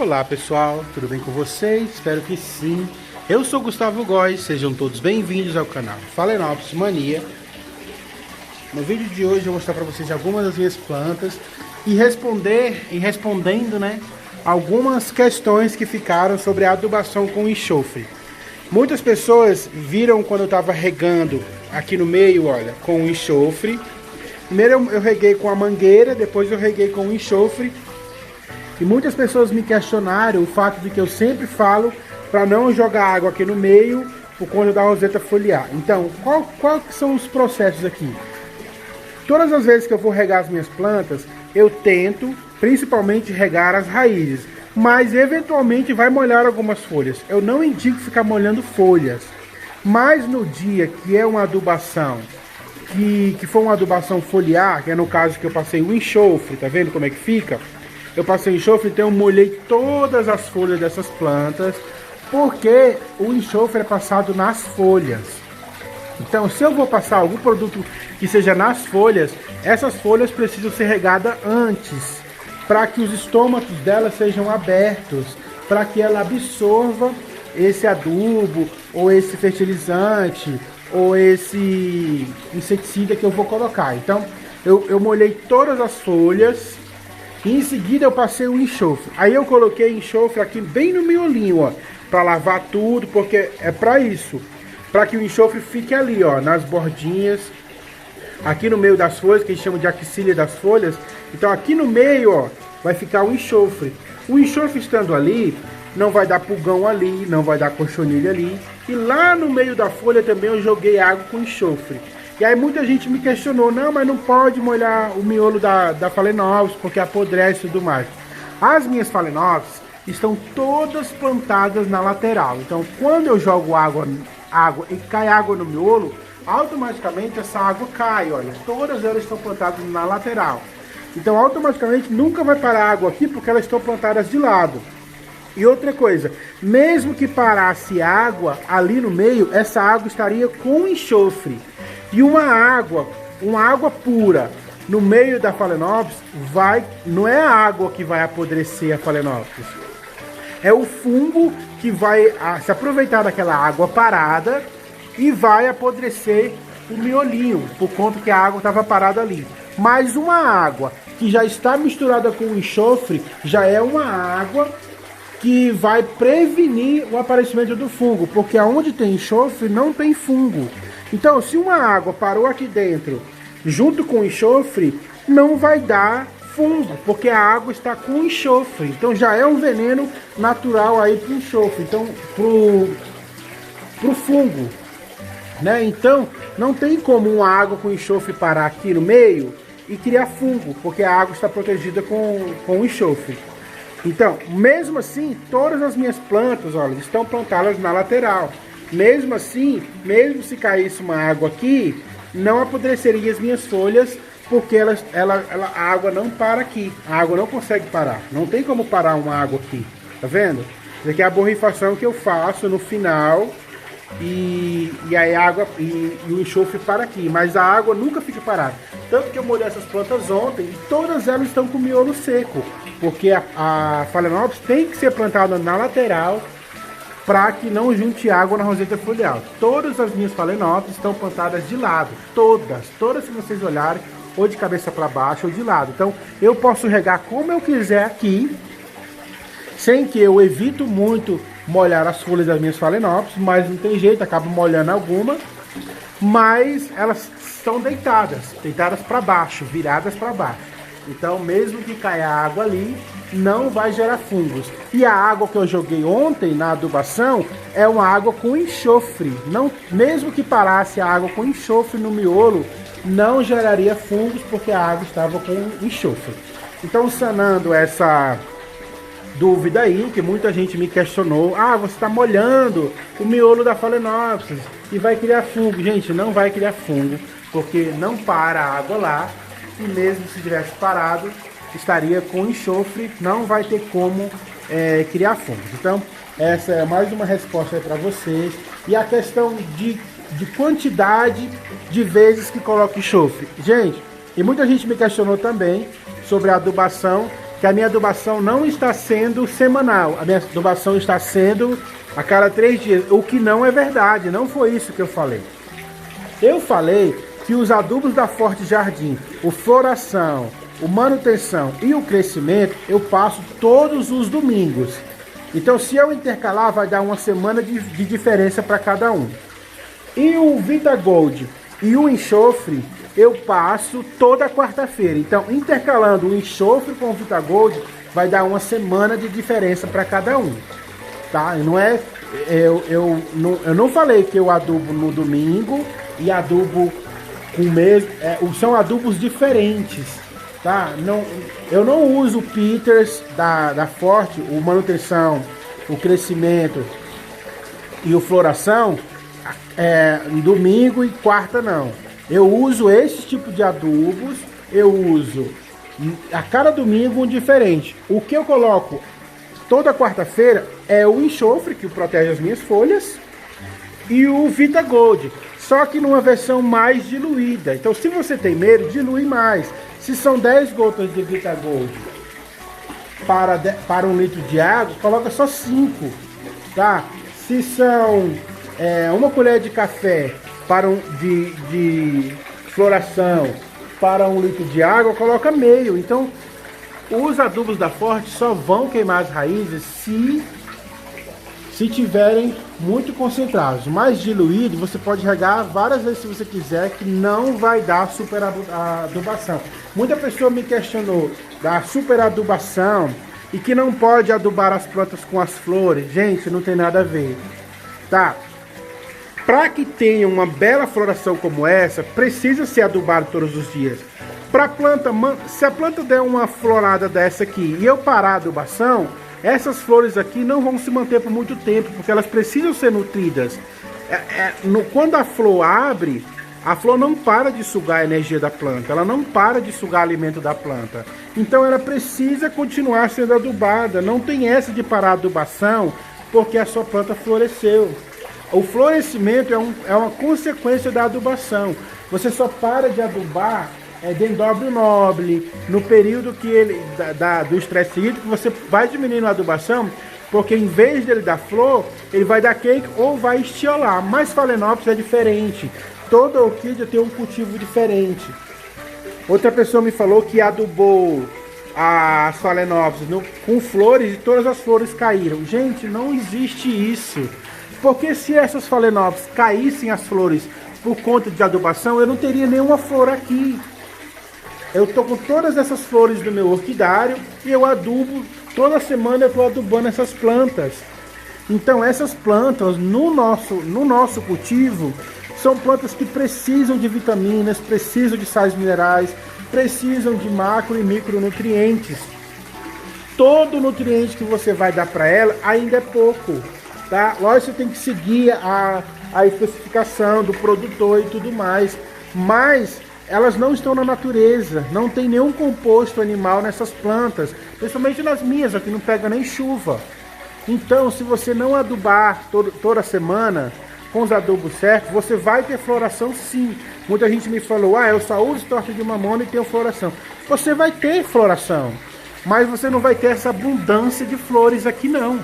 Olá pessoal, tudo bem com vocês? Espero que sim. Eu sou Gustavo Góes, sejam todos bem-vindos ao canal Phalaenopsis Mania. No vídeo de hoje eu vou mostrar para vocês algumas das minhas plantas e respondendo, né, algumas questões que ficaram sobre a adubação com enxofre. Muitas pessoas viram quando eu estava regando aqui no meio, olha, com enxofre. Primeiro eu reguei com a mangueira, depois eu reguei com o enxofre. E muitas pessoas me questionaram o fato de que eu sempre falo para não jogar água aqui no meio por conta da roseta foliar. Então, qual são os processos aqui? Todas as vezes que eu vou regar as minhas plantas, eu tento principalmente regar as raízes, mas eventualmente vai molhar algumas folhas. Eu não indico ficar molhando folhas, mas no dia que é uma adubação, que for uma adubação foliar, que é no caso que eu passei o enxofre, tá vendo como é que fica? Eu passei enxofre, então eu molhei todas as folhas dessas plantas, porque o enxofre é passado nas folhas. Então, se eu vou passar algum produto que seja nas folhas, essas folhas precisam ser regadas antes, para que os estômatos delas sejam abertos, para que ela absorva esse adubo, ou esse fertilizante, ou esse inseticida que eu vou colocar. Então, eu molhei todas as folhas. E em seguida eu passei o enxofre. Aí eu coloquei enxofre aqui bem no miolinho, ó, para lavar tudo, porque é para isso, para que o enxofre fique ali, ó, nas bordinhas, aqui no meio das folhas, que a gente chama de axila das folhas. Então aqui no meio, ó, vai ficar o enxofre. O enxofre estando ali, não vai dar pulgão ali, não vai dar cochonilha ali. E lá no meio da folha também eu joguei água com enxofre. E aí muita gente me questionou, não, mas não pode molhar o miolo da Phalaenopsis porque apodrece e tudo mais. As minhas Phalaenopsis estão todas plantadas na lateral. Então quando eu jogo água e cai água no miolo, automaticamente essa água cai, olha. Todas elas estão plantadas na lateral. Então automaticamente nunca vai parar água aqui porque elas estão plantadas de lado. E outra coisa, mesmo que parasse água ali no meio, essa água estaria com enxofre. E uma água pura no meio da Phalaenopsis não é a água que vai apodrecer a Phalaenopsis. É o fungo que vai se aproveitar daquela água parada e vai apodrecer o miolinho, por conta que a água estava parada ali. Mas uma água que já está misturada com enxofre, já é uma água que vai prevenir o aparecimento do fungo, porque aonde tem enxofre não tem fungo. Então, se uma água parou aqui dentro, junto com o enxofre, não vai dar fungo, porque a água está com enxofre. Então, já é um veneno natural aí para o enxofre, então, pro fungo, né? Então, não tem como uma água com enxofre parar aqui no meio e criar fungo, porque a água está protegida com o enxofre. Então, mesmo assim, todas as minhas plantas, olha, estão plantadas na lateral. Mesmo assim, mesmo se caísse uma água aqui, não apodreceria as minhas folhas, porque a água não para aqui. A água não consegue parar. Não tem como parar uma água aqui. Tá vendo? Isso aqui é a borrifação que eu faço no final. E aí a água e o enxofre para aqui. Mas a água nunca fica parada. Tanto que eu molhei essas plantas ontem e todas elas estão com miolo seco. Porque a Phalaenopsis tem que ser plantada na lateral, para que não junte água na roseta foliar. Todas as minhas Phalaenopsis estão plantadas de lado, todas se vocês olharem, ou de cabeça para baixo ou de lado. Então eu posso regar como eu quiser aqui, sem que eu evito muito molhar as folhas das minhas Phalaenopsis, mas não tem jeito, acabo molhando alguma, mas elas estão deitadas para baixo, viradas para baixo. Então mesmo que caia água ali, não vai gerar fungos. E a água que eu joguei ontem na adubação é uma água com enxofre. Não, mesmo que parasse a água com enxofre no miolo, não geraria fungos porque a água estava com enxofre. Então, sanando essa dúvida aí, que muita gente me questionou, você está molhando o miolo da Phalaenopsis e vai criar fungo. Gente, não vai criar fungo, porque não para a água lá, e mesmo se tivesse parado, estaria com enxofre, não vai ter como criar fungos. Então, essa é mais uma resposta para vocês. E a questão de quantidade de vezes que coloca enxofre. Gente, e muita gente me questionou também sobre a adubação que a minha adubação não está sendo semanal, a minha adubação está sendo a cada 3 dias, o que não é verdade, não foi isso que eu falei. Eu falei que os adubos da Forte Jardim, o floração, o manutenção e o crescimento, eu passo todos os domingos. Então, se eu intercalar, vai dar uma semana de diferença para cada um. E o Vita Gold e o enxofre, eu passo toda quarta-feira. Então, intercalando o enxofre com o Vita Gold, vai dar uma semana de diferença para cada um. Tá? Não é, eu não falei que eu adubo no domingo e adubo com mesmo. São adubos diferentes. Tá? Eu não uso o Peters da Forte, o manutenção, o crescimento e o floração domingo e quarta não. Eu uso esse tipo de adubos, eu uso a cada domingo um diferente. O que eu coloco toda quarta-feira é o enxofre, que protege as minhas folhas, e o Vita Gold, só que numa versão mais diluída. Então, se você tem medo, dilui mais. Se são 10 gotas de Vita Gold para 1 litro de água, coloca só 5, tá? Se são 1 colher de café de floração para 1 litro de água, coloca meio. Então, os adubos da Forte só vão queimar as raízes se tiverem muito concentrados. Mais diluído, você pode regar várias vezes se você quiser, que não vai dar super adubação. Muita pessoa me questionou da super adubação e que não pode adubar as plantas com as flores. Gente, não tem nada a ver, tá? Para que tenha uma bela floração como essa, precisa ser adubado todos os dias. Para a planta, se a planta der uma florada dessa aqui e eu parar a adubação, essas flores aqui não vão se manter por muito tempo, porque elas precisam ser nutridas. Quando a flor abre, a flor não para de sugar a energia da planta, ela não para de sugar alimento da planta. Então ela precisa continuar sendo adubada, não tem essa de parar a adubação porque a sua planta floresceu. O florescimento é uma consequência da adubação. Você só para de adubar dendróbio nobre, no período que do estresse hídrico, você vai diminuindo a adubação, porque em vez dele dar flor, ele vai dar cake ou vai estiolar. Mas Phalaenopsis é diferente. Toda orquídea tem um cultivo diferente. Outra pessoa me falou que adubou as Phalaenopsis com flores e todas as flores caíram. Gente, não existe isso. Porque se essas Phalaenopsis caíssem as flores por conta de adubação, eu não teria nenhuma flor aqui. Eu tô com todas essas flores do meu orquidário e eu adubo, toda semana eu estou adubando essas plantas. Então essas plantas no nosso cultivo são plantas que precisam de vitaminas, precisam de sais minerais, precisam de macro e micronutrientes. Todo nutriente que você vai dar para ela ainda é pouco, tá? Lógico, você tem que seguir a especificação do produtor e tudo mais, mas elas não estão na natureza, não tem nenhum composto animal nessas plantas, principalmente nas minhas, aqui não pega nem chuva. Então, se você não adubar toda semana com os adubos certos, você vai ter floração sim. Muita gente me falou, eu só uso torta de mamona e tenho floração. Você vai ter floração, mas você não vai ter essa abundância de flores aqui não,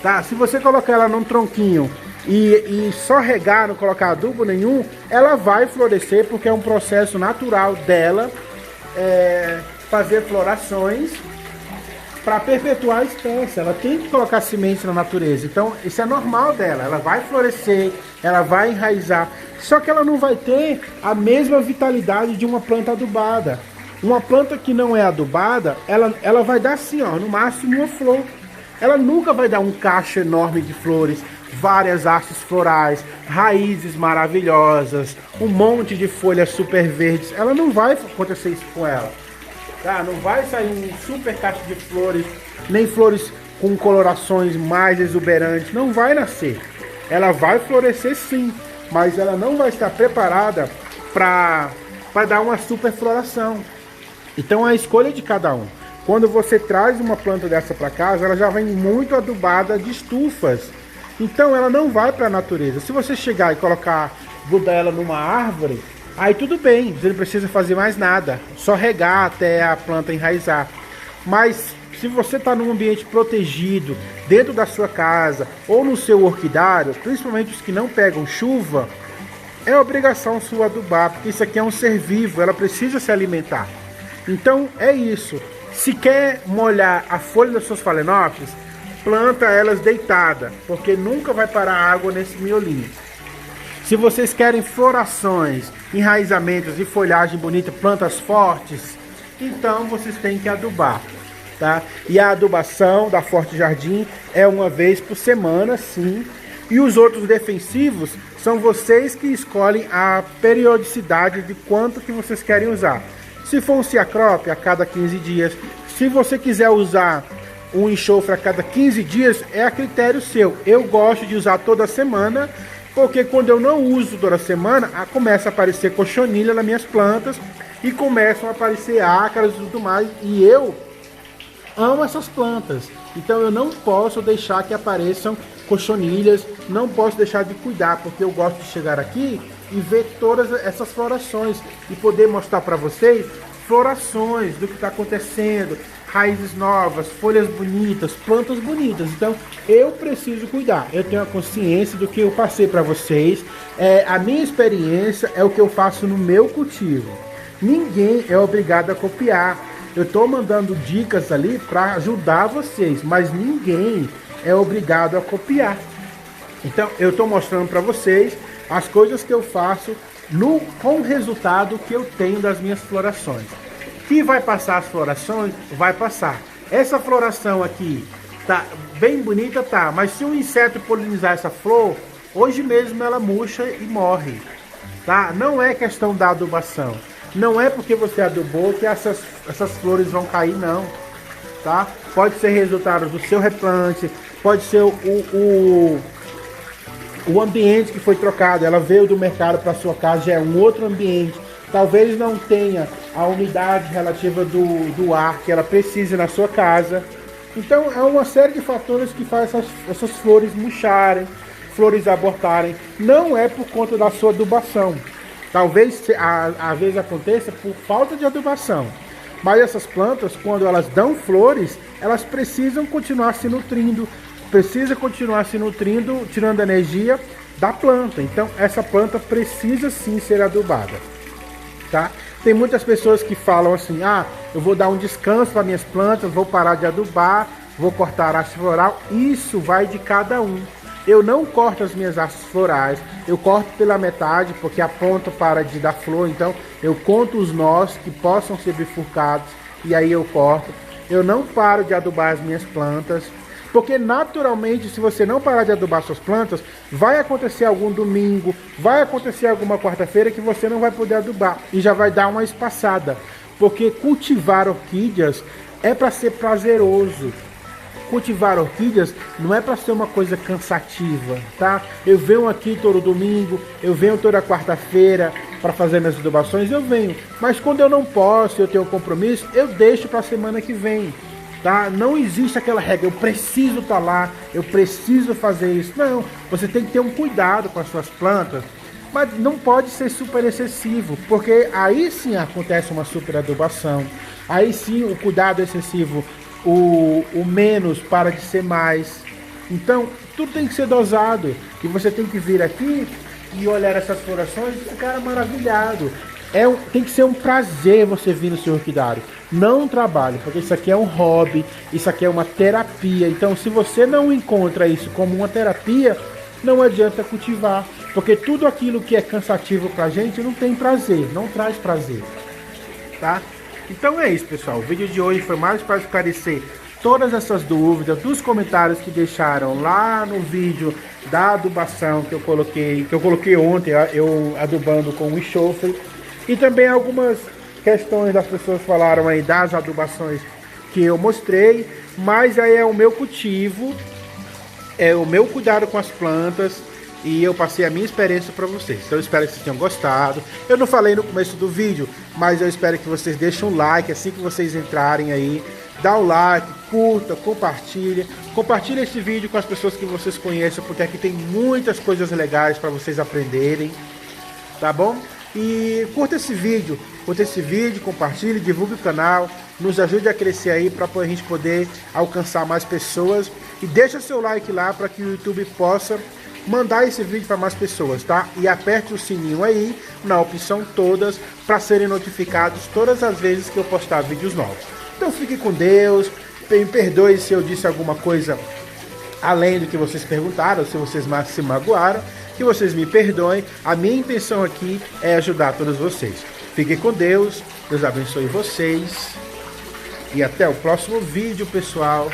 tá? Se você colocar ela num tronquinho e só regar, não colocar adubo nenhum, ela vai florescer, porque é um processo natural dela fazer florações para perpetuar a espécie. Ela tem que colocar sementes na natureza, então isso é normal dela, ela vai florescer, ela vai enraizar, só que ela não vai ter a mesma vitalidade de uma planta adubada. Uma planta que não é adubada, ela vai dar assim, no máximo uma flor. Ela nunca vai dar um cacho enorme de flores, várias hastes florais, raízes maravilhosas, um monte de folhas super verdes. Ela não vai acontecer isso com ela, tá? Não vai sair um super cacho de flores, nem flores com colorações mais exuberantes. Não vai nascer. Ela vai florescer sim, mas ela não vai estar preparada para dar uma super floração. Então é a escolha de cada um. Quando você traz uma planta dessa para casa, ela já vem muito adubada de estufas. Então ela não vai para a natureza. Se você chegar e grudar ela numa árvore, aí tudo bem, você não precisa fazer mais nada, só regar até a planta enraizar. Mas se você está num ambiente protegido, dentro da sua casa ou no seu orquidário, principalmente os que não pegam chuva, é obrigação sua adubar, porque isso aqui é um ser vivo, ela precisa se alimentar. Então é isso. Se quer molhar a folha das suas phalaenopsis, planta elas deitada, porque nunca vai parar água nesse miolinho. Se vocês querem florações, enraizamentos e folhagem bonita, plantas fortes, então vocês têm que adubar, tá? E a adubação da Forte Jardim é uma vez por semana, sim. E os outros defensivos são vocês que escolhem a periodicidade de quanto que vocês querem usar. Se for um Ciacrop, a cada 15 dias. Se você quiser usar um enxofre a cada 15 dias, é a critério seu. Eu gosto de usar toda semana, porque quando eu não uso toda semana, começa a aparecer cochonilha nas minhas plantas e começam a aparecer ácaros e tudo mais. E eu amo essas plantas, então eu não posso deixar que apareçam cochonilhas, não posso deixar de cuidar, porque eu gosto de chegar aqui e ver todas essas florações e poder mostrar para vocês florações do que está acontecendo, raízes novas, folhas bonitas, plantas bonitas. Então eu preciso cuidar, eu tenho a consciência do que eu passei para vocês, a minha experiência é o que eu faço no meu cultivo. Ninguém é obrigado a copiar. Eu estou mandando dicas ali para ajudar vocês, mas ninguém é obrigado a copiar. Então eu estou mostrando para vocês as coisas que eu faço com o resultado que eu tenho das minhas florações. Que vai passar as florações? Vai passar. Essa floração aqui tá bem bonita, tá, mas se um inseto polinizar essa flor, hoje mesmo ela murcha e morre, tá? Não é questão da adubação. Não é porque você adubou que essas flores vão cair, não, tá? Pode ser resultado do seu replante, pode ser o ambiente que foi trocado. Ela veio do mercado para sua casa, já é um outro ambiente. Talvez não tenha a umidade relativa do ar que ela precisa na sua casa. Então é uma série de fatores que faz essas flores murcharem, flores abortarem. Não é por conta da sua adubação. Talvez às vezes aconteça por falta de adubação. Mas essas plantas, quando elas dão flores, elas precisam continuar se nutrindo, tirando a energia da planta. Então essa planta precisa sim ser adubada, tá? Tem muitas pessoas que falam assim: eu vou dar um descanso para minhas plantas, vou parar de adubar, vou cortar a haste floral. Isso vai de cada um. Eu não corto as minhas hastes florais, eu corto pela metade, porque a ponta para de dar flor, então eu conto os nós que possam ser bifurcados e aí eu corto. Eu não paro de adubar as minhas plantas, porque naturalmente, se você não parar de adubar suas plantas, vai acontecer algum domingo, vai acontecer alguma quarta-feira que você não vai poder adubar e já vai dar uma espaçada, porque cultivar orquídeas é para ser prazeroso. Cultivar orquídeas não é para ser uma coisa cansativa, tá? Eu venho aqui todo domingo, eu venho toda quarta-feira para fazer minhas adubações, eu venho. Mas quando eu não posso, eu tenho um compromisso, eu deixo para a semana que vem, tá? Não existe aquela regra, eu preciso estar lá, eu preciso fazer isso. Não, você tem que ter um cuidado com as suas plantas, mas não pode ser super excessivo, porque aí sim acontece uma super adubação, aí sim o cuidado excessivo, o menos para de ser mais. Então tudo tem que ser dosado e você tem que vir aqui e olhar essas florações e ficar maravilhado. Tem que ser um prazer você vir no seu orquidário, não um trabalho, porque isso aqui é um hobby, isso aqui é uma terapia. Então se você não encontra isso como uma terapia, não adianta cultivar, porque tudo aquilo que é cansativo pra gente não tem prazer, não traz prazer, tá? Então é isso, pessoal. O vídeo de hoje foi mais para esclarecer todas essas dúvidas dos comentários que deixaram lá no vídeo da adubação que eu coloquei ontem, eu adubando com o enxofre, e também algumas questões das pessoas falaram aí das adubações que eu mostrei, mas aí é o meu cultivo, é o meu cuidado com as plantas. E eu passei a minha experiência para vocês. Então eu espero que vocês tenham gostado. Eu não falei no começo do vídeo, mas eu espero que vocês deixem um like assim que vocês entrarem aí. Dá o like, curta, compartilha. Compartilha esse vídeo com as pessoas que vocês conhecem, porque aqui tem muitas coisas legais para vocês aprenderem. Tá bom? E curta esse vídeo, compartilhe, divulgue o canal. nos ajude a crescer aí para a gente poder alcançar mais pessoas. E deixa seu like lá para que o YouTube possa mandar esse vídeo para mais pessoas, tá? E aperte o sininho aí na opção todas para serem notificados todas as vezes que eu postar vídeos novos. Então fique com Deus, me perdoe se eu disse alguma coisa além do que vocês perguntaram, se vocês se magoaram, que vocês me perdoem. A minha intenção aqui é ajudar todos vocês. Fiquem com Deus, Deus abençoe vocês e até o próximo vídeo, pessoal.